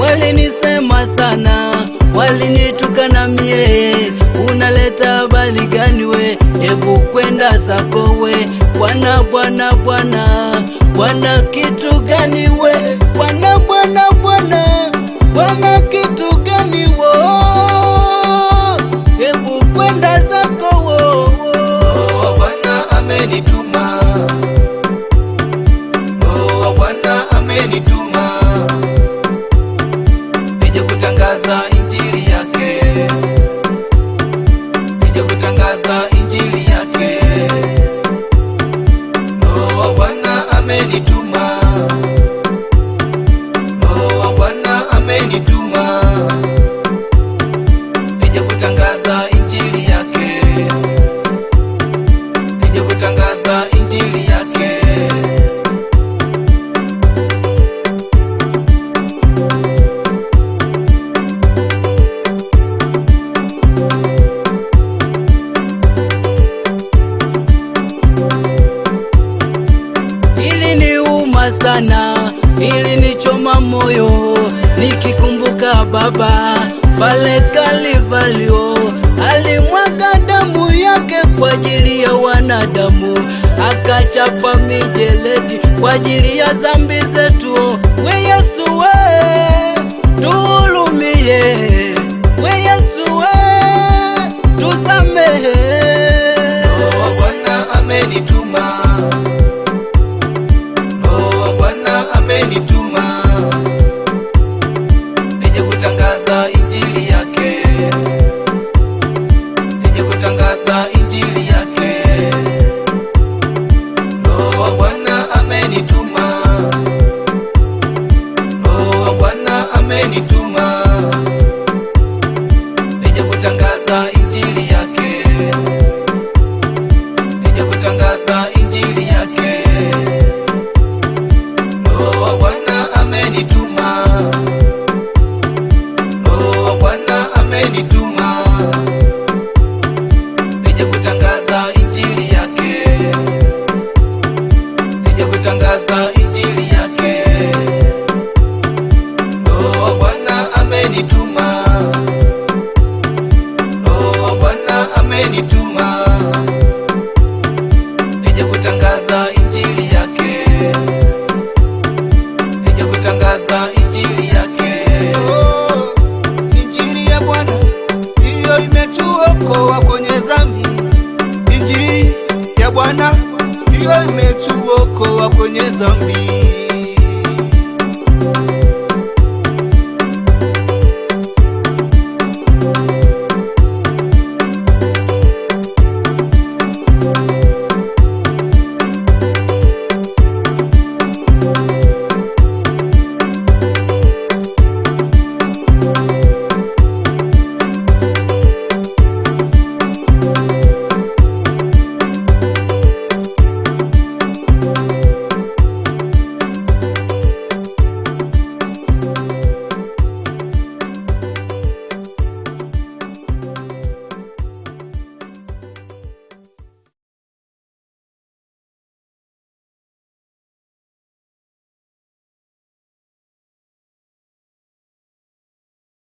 walinisema sana, walinitukana mie. Unaleta habari gani we? Hebu kwenda zako we. Bwana Bwana Bwana, Bwana kitu gani we? Bwana Bwana Bwana, Bwana kitu gani wo? Hebu kwenda zako wo. Bwana amenituma, Bwana amenituma nije kutangaza injili yake, nije kutangaza injili yake. Bwana amenituma, Bwana amenituma nije kutangaza injili yake, nije kutangaza injili yake. Sana ilinichoma moyo nikikumbuka baba pale Kalivalio alimwaga damu yake kwa ajili ya wanadamu, akachapa mijeledi kwa ajili ya dhambi zetu.